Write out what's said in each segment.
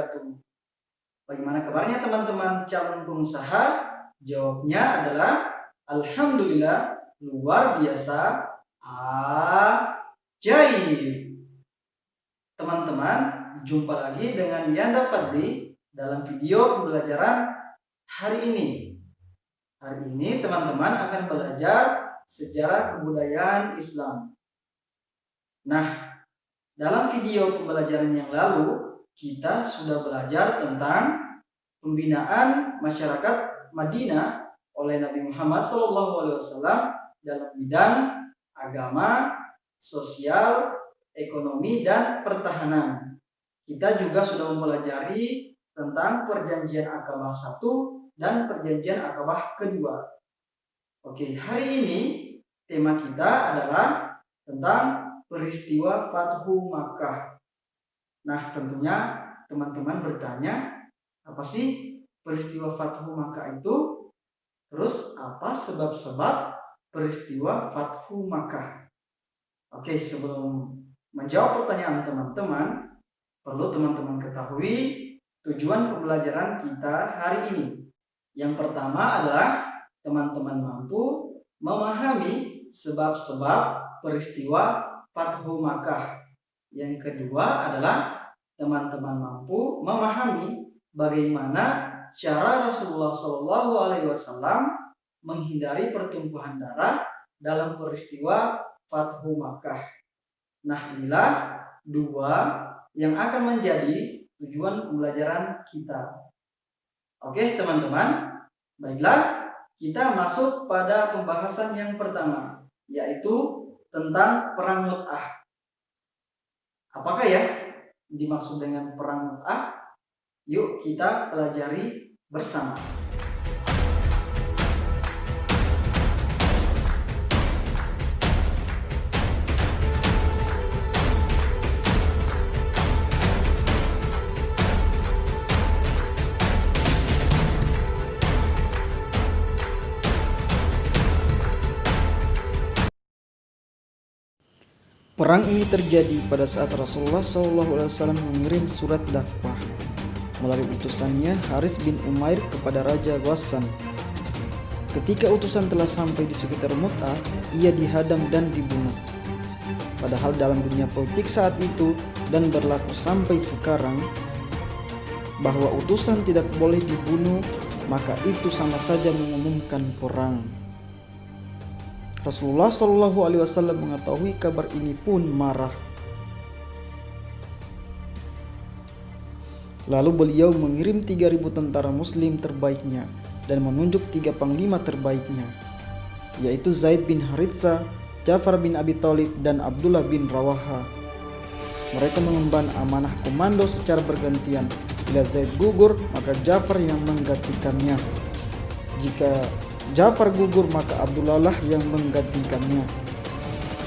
wabarakatuh. Bagaimana kabarnya teman-teman calon pengusaha? Jawabnya adalah alhamdulillah, luar biasa, ajaib. Teman-teman, jumpa lagi dengan Yanda Fadli dalam video pembelajaran hari ini. Hari ini teman-teman akan belajar sejarah kebudayaan Islam. Nah, dalam video pembelajaran yang lalu, kita sudah belajar tentang pembinaan masyarakat Madinah oleh Nabi Muhammad SAW dalam bidang agama, sosial, ekonomi, dan pertahanan. Kita juga sudah mempelajari tentang perjanjian Aqabah 1 dan perjanjian Aqabah kedua. Oke, hari ini tema kita adalah tentang peristiwa Fathu Makkah. Nah, tentunya teman-teman bertanya, apa sih peristiwa Fathu Makkah itu? Terus apa sebab-sebab peristiwa Fathu Makkah? Oke, sebelum menjawab pertanyaan teman-teman, perlu teman-teman ketahui tujuan pembelajaran kita hari ini. Yang pertama adalah teman-teman mampu memahami sebab-sebab peristiwa Fathu Makkah. Yang kedua adalah teman-teman mampu memahami bagaimana cara Rasulullah SAW menghindari pertumpahan darah dalam peristiwa Fathu Makkah. Nah, inilah dua yang akan menjadi tujuan pembelajaran kita. Oke, teman-teman, baiklah, kita masuk pada pembahasan yang pertama, yaitu tentang perang Mu'tah. Apakah ya dimaksud dengan perang Mu'tah? Yuk kita pelajari bersama. Perang ini terjadi pada saat Rasulullah SAW mengirim surat dakwah melalui utusannya Haris bin Umair kepada Raja Ghassan. Ketika utusan telah sampai di sekitar Mu'tah, ia dihadang dan dibunuh. Padahal dalam dunia politik saat itu dan berlaku sampai sekarang bahwa utusan tidak boleh dibunuh, maka itu sama saja mengumumkan perang. Rasulullah SAW mengetahui kabar ini pun marah. Lalu beliau mengirim 3.000 tentara muslim terbaiknya dan menunjuk 3 panglima terbaiknya, yaitu Zaid bin Haritsah, Ja'far bin Abi Thalib, dan Abdullah bin Rawaha. Mereka mengemban amanah komando secara bergantian. Bila Zaid gugur, maka Ja'far yang menggantikannya. Jika Ja'far gugur, maka Abdullah lah yang menggantikannya.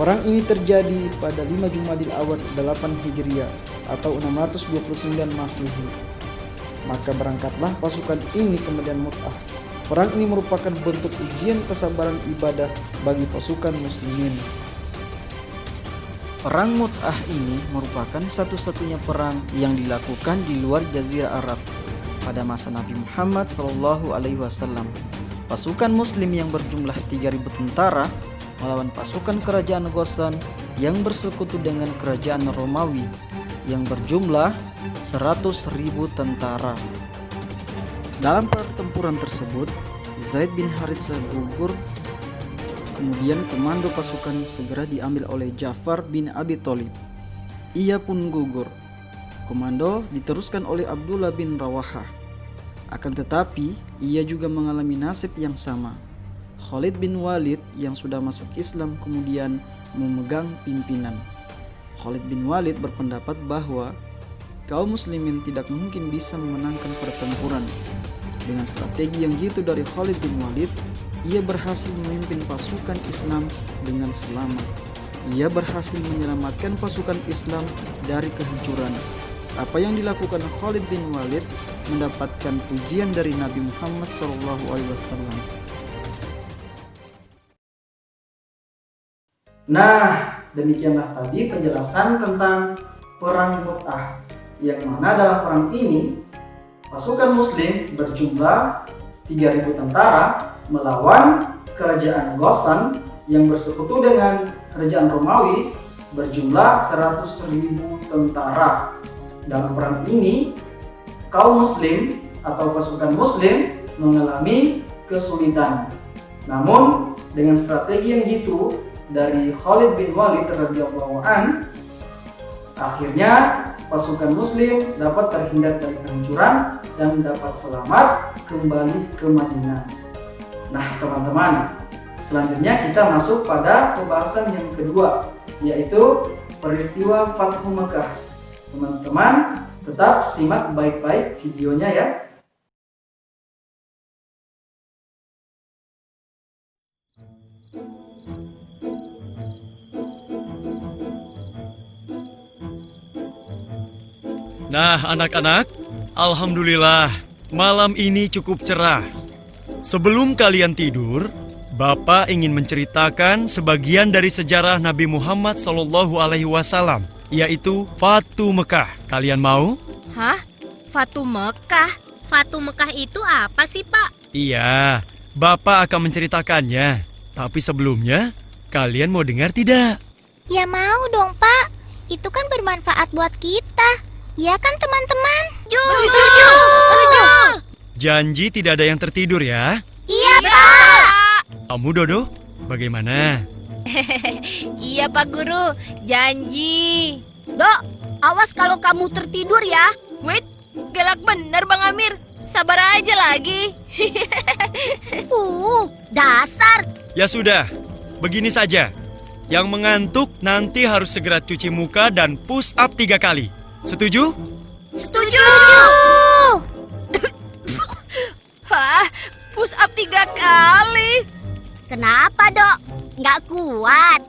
Perang ini terjadi pada 5 Jumadil Awal 8 Hijriah atau 629 Masehi. Maka berangkatlah pasukan ini ke medan Mu'tah. Perang ini merupakan bentuk ujian kesabaran ibadah bagi pasukan muslimin. Perang Mu'tah ini merupakan satu-satunya perang yang dilakukan di luar Jazirah Arab pada masa Nabi Muhammad SAW. Pasukan muslim yang berjumlah 3.000 tentara melawan pasukan kerajaan Ghassan yang bersekutu dengan kerajaan Romawi yang berjumlah 100.000 tentara. Dalam pertempuran tersebut, Zaid bin Haritsah gugur. Kemudian komando pasukan segera diambil oleh Ja'far bin Abi Thalib. Ia pun gugur. Komando diteruskan oleh Abdullah bin Rawaha. Akan tetapi, ia juga mengalami nasib yang sama. Khalid bin Walid yang sudah masuk Islam kemudian memegang pimpinan. Khalid bin Walid berpendapat bahwa kaum muslimin tidak mungkin bisa memenangkan pertempuran. Dengan strategi yang jitu dari Khalid bin Walid, ia berhasil memimpin pasukan Islam dengan selamat. Ia berhasil menyelamatkan pasukan Islam dari kehancuran. Apa yang dilakukan Khalid bin Walid mendapatkan pujian dari Nabi Muhammad SAW. Nah, demikianlah tadi penjelasan tentang perang Mu'tah. yang mana dalam perang ini pasukan Muslim berjumlah 3.000 tentara melawan kerajaan Ghassan yang bersekutu dengan kerajaan Romawi berjumlah 100.000 tentara. Dalam perang ini, kaum Muslim atau pasukan Muslim mengalami kesulitan. Namun, dengan strategi yang jitu dari Khalid bin Walid radhiyallahu an, akhirnya pasukan Muslim dapat terhindar dari kehancuran dan dapat selamat kembali ke Madinah. Nah, teman-teman, selanjutnya kita masuk pada pembahasan yang kedua, yaitu peristiwa Fathu Mekah. Teman-teman, tetap simak baik-baik videonya ya. Nah, anak-anak, alhamdulillah, malam ini cukup cerah. Sebelum kalian tidur, Bapak ingin menceritakan sebagian dari sejarah Nabi Muhammad SAW, yaitu Fathu Mekah. Kalian mau? Hah? Fathu Mekah? Fathu Mekah itu apa sih, Pak? Iya, Bapak akan menceritakannya. Tapi sebelumnya, kalian mau dengar tidak? Ya mau dong, Pak. Itu kan bermanfaat buat kita. Ya kan, teman-teman? Setuju! Janji tidak ada yang tertidur ya? Iya, Pak. Kamu, Dodo, bagaimana? Iya, Pak Guru. Janji. Dok, awas kalau kamu tertidur ya. Wait, galak bener Bang Amir. Sabar aja lagi. Dasar. Ya sudah, begini saja. Yang mengantuk nanti harus segera cuci muka dan push up 3 kali. Setuju? Setuju! Hah? Push up 3 kali? Kenapa, Dok? Nggak kuat.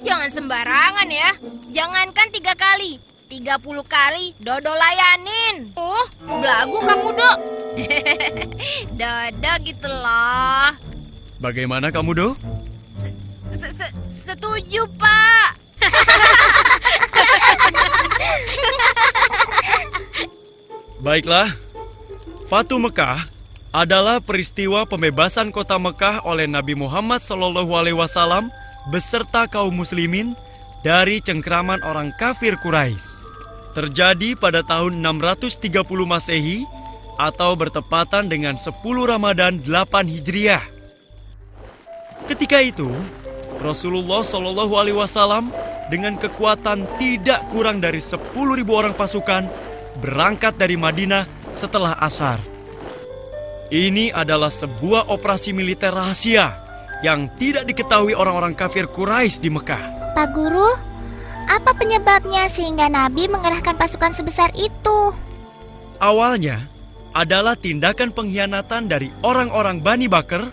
Jangan sembarangan ya. Jangankan 3 kali, 30 kali Dodo layanin. Belagu kamu, Dok. Dodo gitu loh. Bagaimana kamu, Do? Setuju, Pak. Baiklah, Fathu Mekah adalah peristiwa pembebasan kota Mekah oleh Nabi Muhammad SAW beserta kaum muslimin dari cengkraman orang kafir Quraisy. Terjadi pada tahun 630 Masehi atau bertepatan dengan 10 Ramadan 8 Hijriah. Ketika itu, Rasulullah SAW dengan kekuatan tidak kurang dari 10.000 orang pasukan berangkat dari Madinah setelah asar. Ini adalah sebuah operasi militer rahasia yang tidak diketahui orang-orang kafir Quraisy di Mekah. Pak Guru, apa penyebabnya sehingga Nabi mengerahkan pasukan sebesar itu? Awalnya adalah tindakan pengkhianatan dari orang-orang Bani Bakr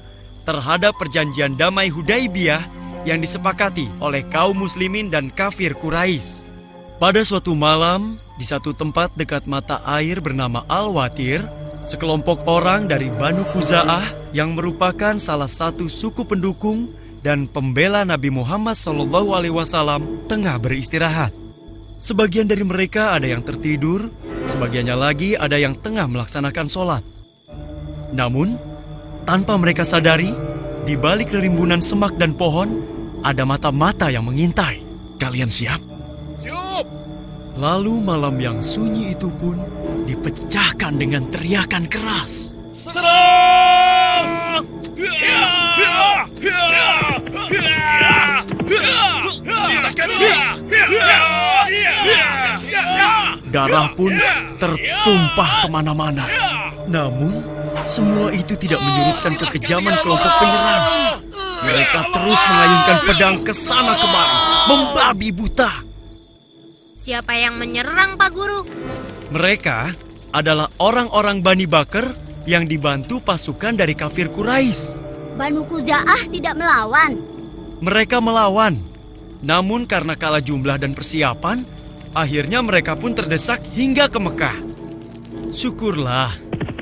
terhadap perjanjian damai Hudaibiyah yang disepakati oleh kaum muslimin dan kafir Quraisy. Pada suatu malam, di satu tempat dekat mata air bernama Al-Watir, sekelompok orang dari Banu Khuza'ah yang merupakan salah satu suku pendukung dan pembela Nabi Muhammad SAW tengah beristirahat. Sebagian dari mereka ada yang tertidur, sebagiannya lagi ada yang tengah melaksanakan sholat. Namun, tanpa mereka sadari, di balik rimbunan semak dan pohon, ada mata-mata yang mengintai. Kalian siap? Lalu malam yang sunyi itu pun dipecahkan dengan teriakan keras. Serang! Darah pun tertumpah kemana-mana. Namun, semua itu tidak menyurutkan kekejaman kelompok penyerang. Mereka terus mengayunkan pedang ke sana kemari, membabi buta. Siapa yang menyerang, Pak Guru? Mereka adalah orang-orang Bani Bakr yang dibantu pasukan dari kafir Quraisy. Banu Khuza'ah tidak melawan. Mereka melawan, namun karena kalah jumlah dan persiapan, akhirnya mereka pun terdesak hingga ke Mekah. Syukurlah,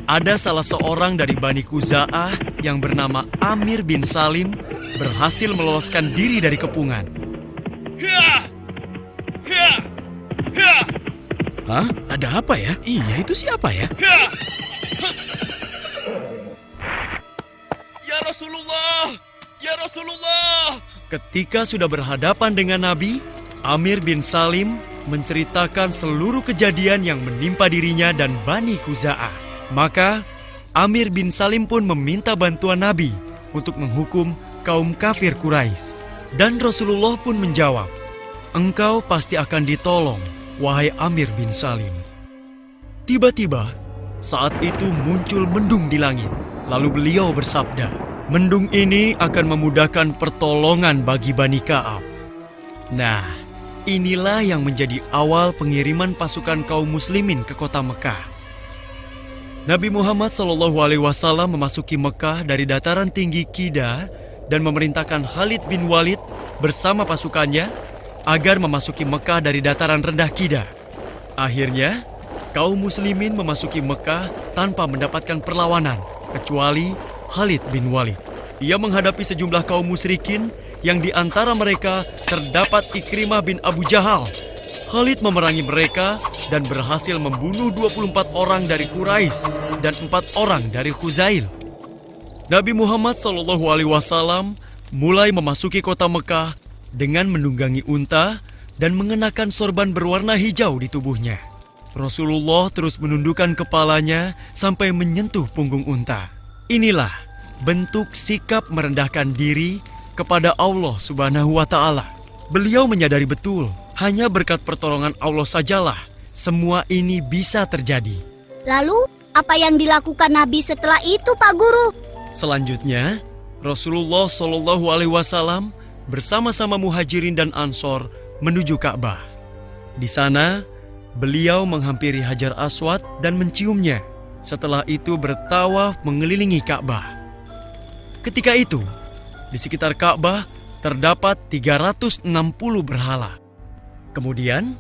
ada salah seorang dari Bani Khuza'ah yang bernama Amir bin Salim berhasil meloloskan diri dari kepungan. Hah? Ada apa ya? Iya, itu siapa ya? Ya Rasulullah! Ya Rasulullah! Ketika sudah berhadapan dengan Nabi, Amir bin Salim menceritakan seluruh kejadian yang menimpa dirinya dan Bani Khuza'ah. Maka, Amir bin Salim pun meminta bantuan Nabi untuk menghukum kaum kafir Quraisy. Dan Rasulullah pun menjawab, "Engkau pasti akan ditolong, wahai Amir bin Salim." Tiba-tiba, saat itu muncul mendung di langit. Lalu beliau bersabda, "Mendung ini akan memudahkan pertolongan bagi Bani Ka'ab." Nah, inilah yang menjadi awal pengiriman pasukan kaum muslimin ke kota Mekah. Nabi Muhammad SAW memasuki Mekah dari dataran tinggi Qida dan memerintahkan Khalid bin Walid bersama pasukannya agar memasuki Mekah dari dataran rendah Qida. Akhirnya, kaum muslimin memasuki Mekah tanpa mendapatkan perlawanan, kecuali Khalid bin Walid. Ia menghadapi sejumlah kaum musyrikin yang di antara mereka terdapat Ikrimah bin Abu Jahal. Khalid memerangi mereka dan berhasil membunuh 24 orang dari Quraisy dan 4 orang dari Khuzail. Nabi Muhammad SAW mulai memasuki kota Mekah dengan menunggangi unta dan mengenakan sorban berwarna hijau di tubuhnya. Rasulullah terus menundukkan kepalanya sampai menyentuh punggung unta. Inilah bentuk sikap merendahkan diri kepada Allah Subhanahu wa Ta'ala. Beliau menyadari betul, hanya berkat pertolongan Allah sajalah semua ini bisa terjadi. Lalu, apa yang dilakukan Nabi setelah itu, Pak Guru? Selanjutnya, Rasulullah SAW bersama-sama Muhajirin dan Ansor menuju Ka'bah. Di sana, beliau menghampiri Hajar Aswad dan menciumnya. Setelah itu bertawaf mengelilingi Ka'bah. Ketika itu, di sekitar Ka'bah terdapat 360 berhala. Kemudian,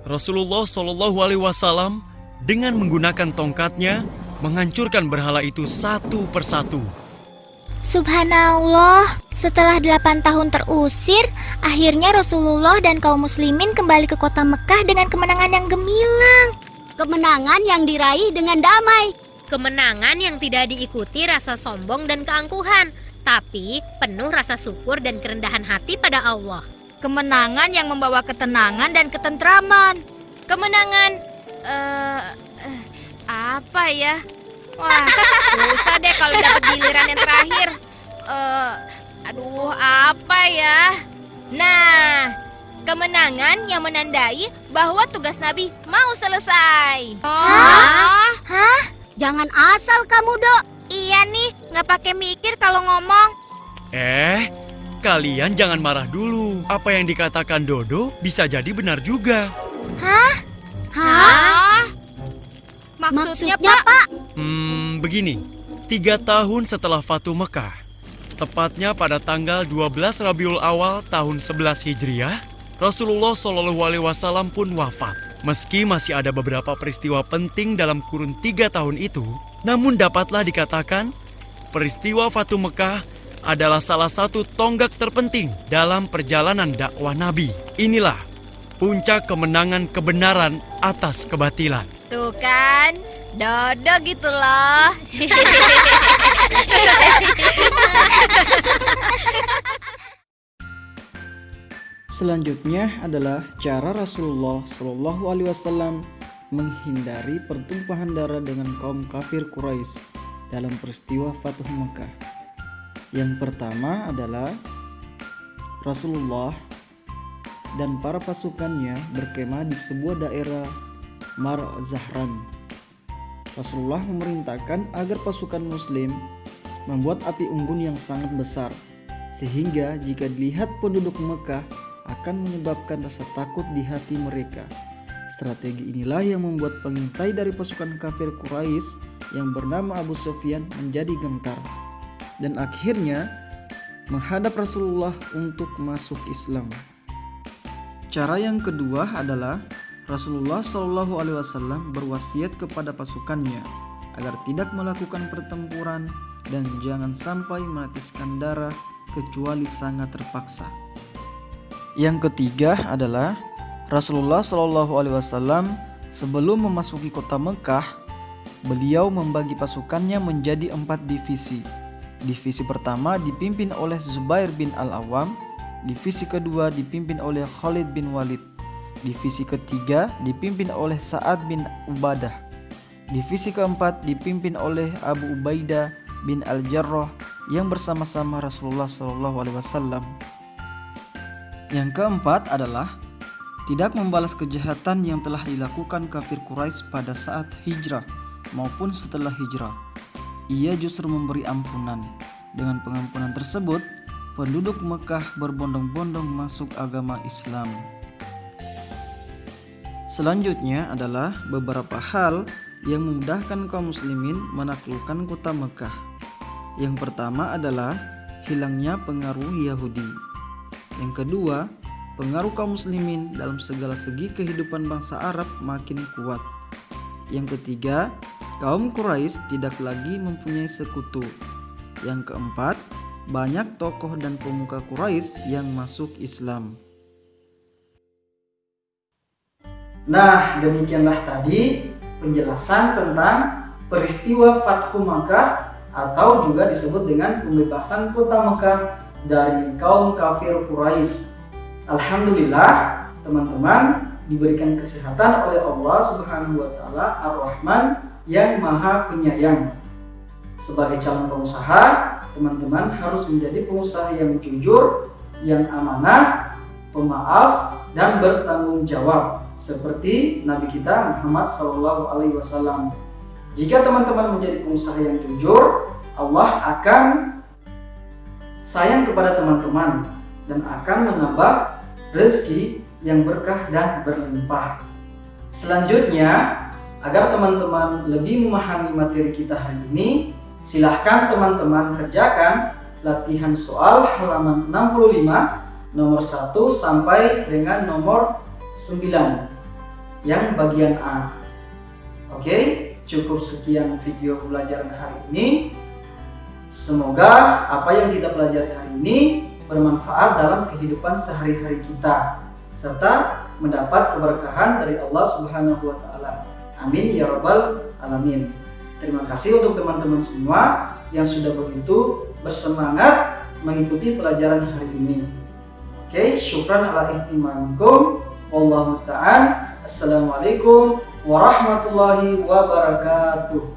Rasulullah SAW dengan menggunakan tongkatnya menghancurkan berhala itu satu persatu. Subhanallah, setelah 8 tahun terusir, akhirnya Rasulullah dan kaum muslimin kembali ke kota Mekah dengan kemenangan yang gemilang. Kemenangan yang diraih dengan damai. Kemenangan yang tidak diikuti rasa sombong dan keangkuhan, tapi penuh rasa syukur dan kerendahan hati pada Allah. Kemenangan yang membawa ketenangan dan ketentraman. Kemenangan, apa ya? Wah, susah deh kalau dapat giliran yang terakhir. Apa ya? Nah, kemenangan yang menandai bahwa tugas Nabi mau selesai. Hah? Jangan asal kamu, Dok. Iya nih, nggak pakai mikir kalau ngomong. Kalian jangan marah dulu. Apa yang dikatakan Dodo bisa jadi benar juga. Hah? Maksudnya, Pak? Begini, 3 tahun setelah Fatu Mekah, tepatnya pada tanggal 12 Rabiul Awal tahun 11 Hijriah, Rasulullah SAW pun wafat. Meski masih ada beberapa peristiwa penting dalam kurun 3 tahun itu, namun dapatlah dikatakan peristiwa Fatu Mekah adalah salah satu tonggak terpenting dalam perjalanan dakwah Nabi. Inilah puncak kemenangan kebenaran atas kebatilan. Tuh kan, Dodo gitu loh. Selanjutnya adalah cara Rasulullah SAW menghindari pertumpahan darah dengan kaum kafir Quraisy dalam peristiwa Fatuh Mekah. Yang pertama adalah Rasulullah dan para pasukannya berkemah di sebuah daerah Mar Zahran. Rasulullah memerintahkan agar pasukan muslim membuat api unggun yang sangat besar, sehingga jika dilihat penduduk Mekah akan menyebabkan rasa takut di hati mereka. Strategi inilah yang membuat pengintai dari pasukan kafir Quraisy yang bernama Abu Sufyan menjadi gentar dan akhirnya menghadap Rasulullah untuk masuk Islam. Cara yang kedua adalah Rasulullah SAW berwasiat kepada pasukannya agar tidak melakukan pertempuran dan jangan sampai menetiskan darah kecuali sangat terpaksa. Yang ketiga adalah Rasulullah SAW Sebelum memasuki kota Mekah, beliau membagi pasukannya menjadi 4 divisi. Divisi pertama dipimpin oleh Zubair bin Al-Awwam, divisi kedua dipimpin oleh Khalid bin Walid, divisi ketiga dipimpin oleh Sa'ad bin Ubadah, divisi keempat dipimpin oleh Abu Ubaidah bin Al-Jarrah yang bersama-sama Rasulullah SAW. Yang keempat adalah tidak membalas kejahatan yang telah dilakukan kafir Quraisy pada saat hijrah maupun setelah hijrah. Ia justru memberi ampunan. Dengan pengampunan tersebut, penduduk Mekah berbondong-bondong masuk agama Islam. Selanjutnya adalah beberapa hal yang memudahkan kaum muslimin menaklukkan kota Mekah. Yang pertama adalah hilangnya pengaruh Yahudi. Yang kedua, pengaruh kaum muslimin dalam segala segi kehidupan bangsa Arab makin kuat. Yang ketiga, kaum Quraisy tidak lagi mempunyai sekutu. Yang keempat, banyak tokoh dan pemuka Quraisy yang masuk Islam. Nah, demikianlah tadi penjelasan tentang peristiwa Fathu Makkah atau juga disebut dengan pembebasan kota Mekah dari kaum kafir Quraisy. Alhamdulillah, teman-teman diberikan kesehatan oleh Allah Subhanahu wa taala Ar-Rahman yang Maha Penyayang. Sebagai calon pengusaha, teman-teman harus menjadi pengusaha yang jujur, yang amanah, pemaaf, dan bertanggung jawab seperti Nabi kita Muhammad SAW. Jika teman-teman menjadi pengusaha yang jujur, Allah akan sayang kepada teman-teman dan akan menambah rezeki yang berkah dan berlimpah. Selanjutnya, agar teman-teman lebih memahami materi kita hari ini, silahkan teman-teman kerjakan latihan soal halaman 65 nomor 1 sampai dengan nomor 9 yang bagian A. Oke, cukup sekian video pelajaran hari ini. Semoga apa yang kita pelajari hari ini bermanfaat dalam kehidupan sehari-hari kita serta mendapat keberkahan dari Allah Subhanahu wa taala. Amin ya rabbal alamin. Terima kasih untuk teman-teman semua yang sudah begitu bersemangat mengikuti pelajaran hari ini. Oke, syukran ala ihtimamikum. Wallahu musta'an. Assalamualaikum warahmatullahi wabarakatuh.